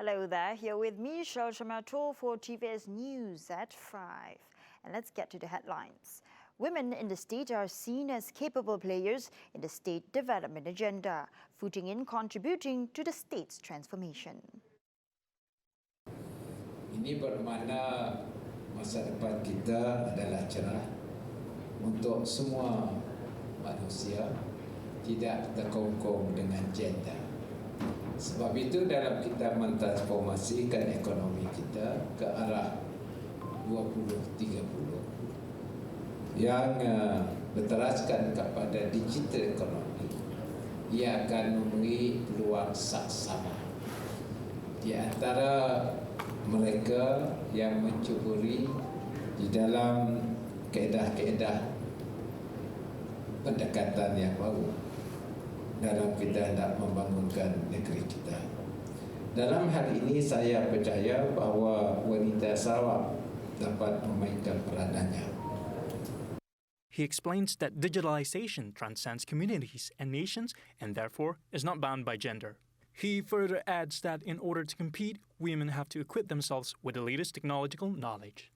Hello there, here with me, Shal Shamato for TVS News at 5. And let's get to the headlines. Women in the state are seen as capable players in the state development agenda, footing in contributing to the state's transformation. Ini bermakna masa depan kita adalah cerah untuk semua manusia, tidak terkongkong dengan gender. Sebab itu dalam kita mentransformasikan ekonomi kita ke arah 2030 yang berteraskan kepada digital ekonomi, ia akan memberi peluang saksama di antara mereka yang mencuburi di dalam kaedah-kaedah pendekatan yang baru dalam kita hendak membangunkan negeri kita. Dalam hal ini saya percaya bahawa wanita Sarawak dapat memainkan peranannya. He explains that digitalization transcends communities and nations and therefore is not bound by gender. He further adds that in order to compete, women have to equip themselves with the latest technological knowledge.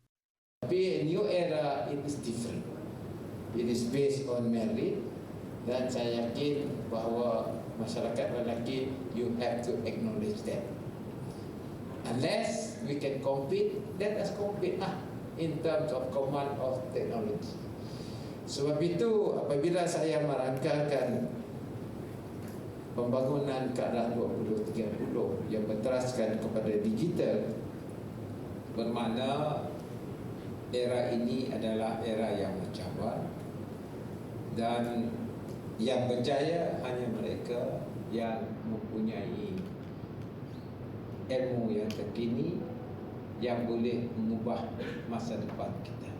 Tapi a new era, it is different. It is based on merit. Dan saya yakin bahawa masyarakat lelaki, you have to acknowledge that. Unless we can compete, let us compete in terms of command of technology. Sebab itu apabila saya merangkakan pembangunan ke arah 2030 yang berteraskan kepada digital, bermakna era ini adalah era yang mencabar dan yang berjaya hanya mereka yang mempunyai ilmu yang terkini yang boleh mengubah masa depan kita.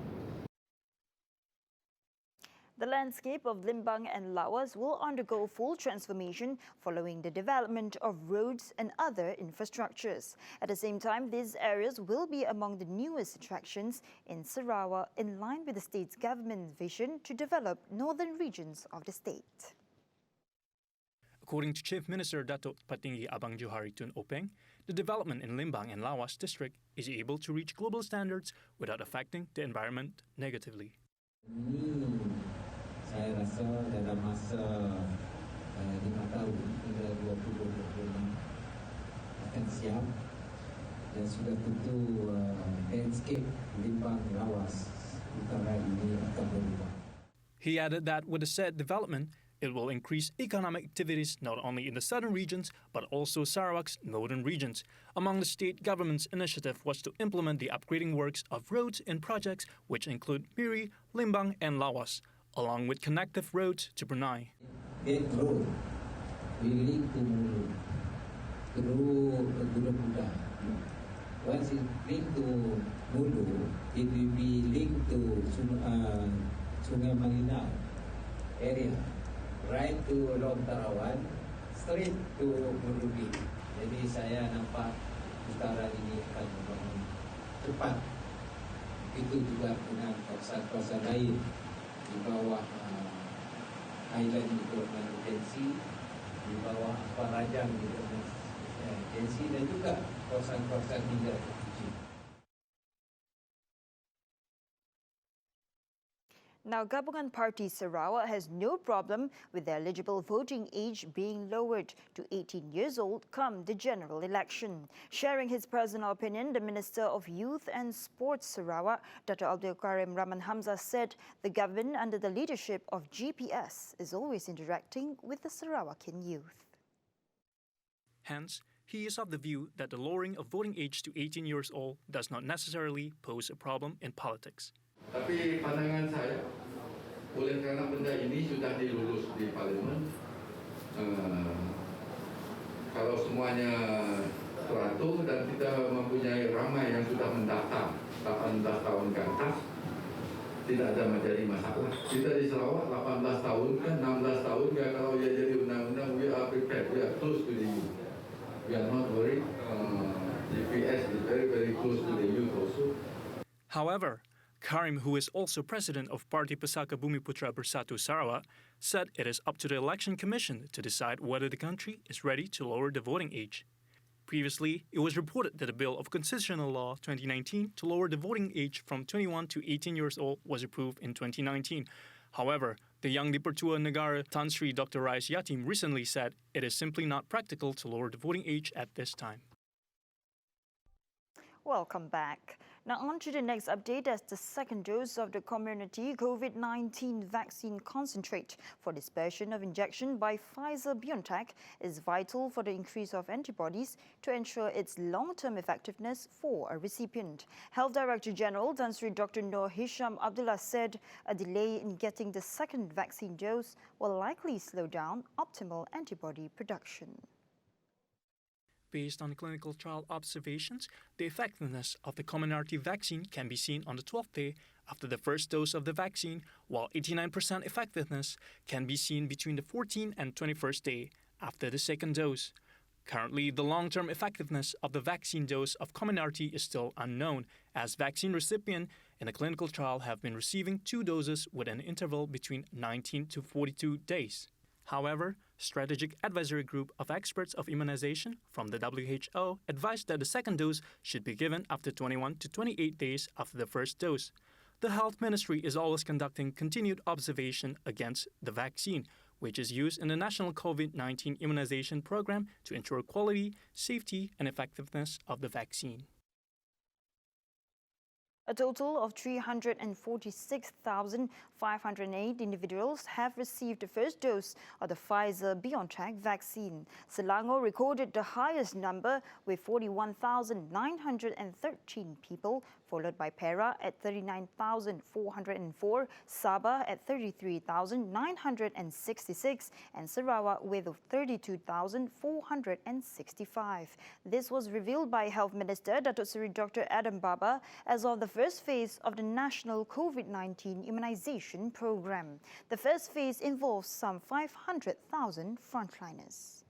The landscape of Limbang and Lawas will undergo full transformation following the development of roads and other infrastructures. At the same time, these areas will be among the newest attractions in Sarawak, in line with the state's government's vision to develop northern regions of the state. According to Chief Minister Datuk Patinggi Abang Johari Tun Openg, the development in Limbang and Lawas district is able to reach global standards without affecting the environment negatively. Saya rasa dalam masa 5 tahun hingga 2025 akan siap dan sudah tentu landscape Limbang Lawas utara ini akan berubah. He added that with the said development, it will increase economic activities not only in the southern regions but also Sarawak's northern regions. Among the state government's initiative was to implement the upgrading works of roads in projects which include Miri, Limbang and Lawas, along with connective roads to Brunei. That road will link to Mulu through Gula Buddha. Once it linked to Mulu, it will be linked to Sungai Malinau area, right to Long Tarawan, straight to Mulu. Jadi saya nampak utara ini akan membangun cepat. Itu juga dengan kawasan-kawasan lain di bawah Island Development Agency, di bawah Parajang Development Agency dan juga kawasan-kawasan hingga kecil. Now, Gabungan Party Sarawak has no problem with the eligible voting age being lowered to 18 years old come the general election. Sharing his personal opinion, the Minister of Youth and Sports Sarawak, Dr. Abdul Karim Rahman Hamzah, said the government under the leadership of GPS is always interacting with the Sarawakian youth. Hence, he is of the view that the lowering of voting age to 18 years old does not necessarily pose a problem in politics. Tapi pandangan saya, oleh kerana benda ini sudah dilulus di Parlimen, kalau semuanya teratur dan kita mempunyai ramai yang sudah mendaftar 18 tahun ke atas, tidak ada menjadi masalah. Kita di Sarawak 18 tahun kan, 16 tahun kan, kalau ia jadi undang-undang, we are prepared, we are close to the youth. We are not worried. GPS is very, very close to the youth also. However, Karim, who is also president of Parti Pesaka Bumiputra Bersatu Sarawak, said it is up to the Election Commission to decide whether the country is ready to lower the voting age. Previously, it was reported that a bill of Constitutional Law 2019 to lower the voting age from 21 to 18 years old was approved in 2019. However, the Yang di-Pertua Negara Tan Sri Dr. Rais Yatim recently said it is simply not practical to lower the voting age at this time. Welcome back. Now on to the next update as the second dose of the community COVID-19 vaccine concentrate for dispersion of injection by Pfizer-BioNTech is vital for the increase of antibodies to ensure its long-term effectiveness for a recipient. Health Director General Tan Sri Dr. Noor Hisham Abdullah said a delay in getting the second vaccine dose will likely slow down optimal antibody production. Based on clinical trial observations, the effectiveness of the Comirnaty vaccine can be seen on the 12th day after the first dose of the vaccine, while 89% effectiveness can be seen between the 14th and 21st day after the second dose. Currently, the long-term effectiveness of the vaccine dose of Comirnaty is still unknown, as vaccine recipients in a clinical trial have been receiving 2 doses with an interval between 19 to 42 days. However, Strategic Advisory Group of Experts of Immunization from the WHO advised that the second dose should be given after 21 to 28 days after the first dose. The Health Ministry is always conducting continued observation against the vaccine, which is used in the National COVID-19 Immunization Program to ensure quality, safety, and effectiveness of the vaccine. A total of 346,508 individuals have received the first dose of the Pfizer-BioNTech vaccine. Selangor recorded the highest number with 41,913 people, followed by Perak at 39,404, Sabah at 33,966, and Sarawak with 32,465. This was revealed by Health Minister Datuk Seri Dr. Adam Baba as of the first phase of the National COVID-19 Immunization Program. The first phase involves some 500,000 frontliners.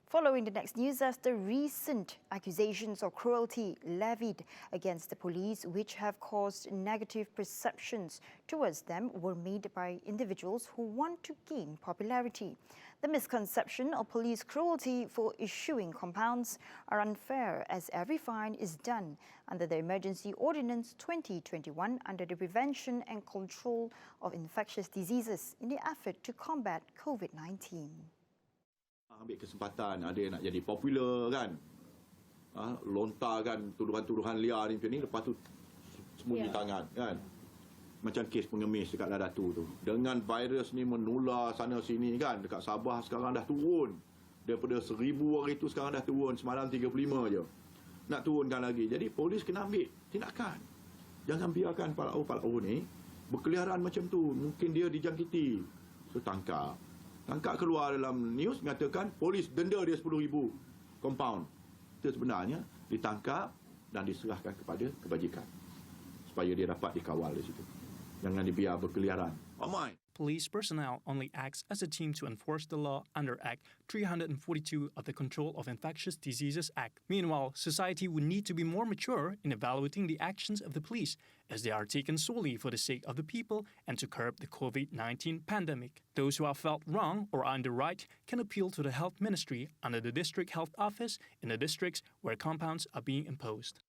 Following the next news, as the recent accusations of cruelty levied against the police, which have caused negative perceptions towards them, were made by individuals who want to gain popularity. The misconception of police cruelty for issuing compounds are unfair, as every fine is done under the Emergency Ordinance 2021 under the Prevention and Control of Infectious Diseases in the effort to combat COVID-19. Ambil kesempatan ada yang nak jadi popular kan, lontarkan tuduhan-tuduhan liar ni macam ni, lepas tu sembunyi tangan kan, macam kes pengemis dekat Ladatu tu. Dengan virus ni menular sana sini kan, dekat Sabah sekarang dah turun daripada 1,000 hari tu, sekarang dah turun semalam 35 je, nak turunkan lagi. Jadi polis kena ambil tindakan, jangan biarkan palak-palak ni berkeliaran macam tu. Mungkin dia dijangkiti, so tangkap keluar dalam news mengatakan polis denda dia 10,000 compound. Itu sebenarnya ditangkap dan diserahkan kepada kebajikan supaya dia dapat dikawal di situ. Jangan dibiar berkeliaran. Ramai. Police personnel only acts as a team to enforce the law under Act 342 of the Control of Infectious Diseases Act. Meanwhile, society would need to be more mature in evaluating the actions of the police, as they are taken solely for the sake of the people and to curb the COVID-19 pandemic. Those who have felt wrong or are in the right can appeal to the Health Ministry under the District Health Office in the districts where compounds are being imposed.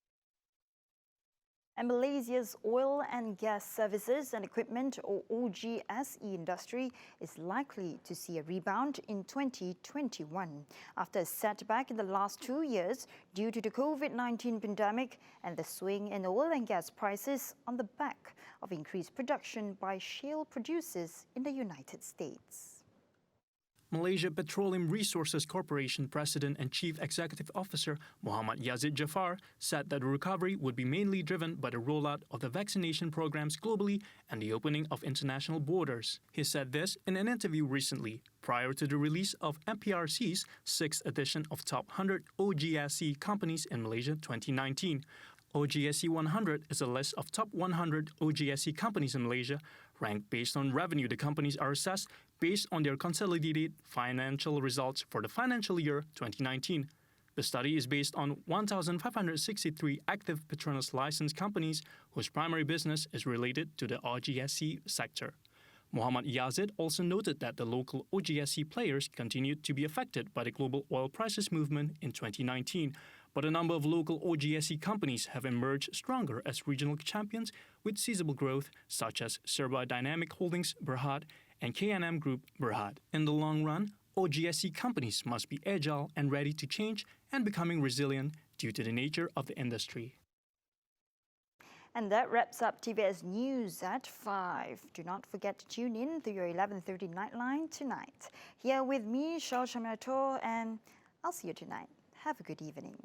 And Malaysia's oil and gas services and equipment, or OGSE industry, is likely to see a rebound in 2021 after a setback in the last 2 years due to the COVID-19 pandemic and the swing in oil and gas prices on the back of increased production by shale producers in the United States. Malaysia Petroleum Resources Corporation President and Chief Executive Officer Muhammad Yazid Jafar said that the recovery would be mainly driven by the rollout of the vaccination programs globally and the opening of international borders. He said this in an interview recently, prior to the release of MPRC's 6th edition of Top 100 OGSE Companies in Malaysia 2019. OGSE 100 is a list of top 100 OGSE companies in Malaysia, ranked based on revenue. The companies are assessed based on their consolidated financial results for the financial year 2019. The study is based on 1,563 active Petronas licensed companies whose primary business is related to the OGSC sector. Muhammad Yazid also noted that the local OGSC players continued to be affected by the global oil prices movement in 2019, but a number of local OGSC companies have emerged stronger as regional champions with sizable growth, such as Serba Dynamic Holdings Berhad and K&M Group Berhad. In the long run, OGSC companies must be agile and ready to change and becoming resilient due to the nature of the industry. And that wraps up TVS News at 5. Do not forget to tune in to your 11:30 Nightline tonight. Here with me, Shao Shamato, and I'll see you tonight. Have a good evening.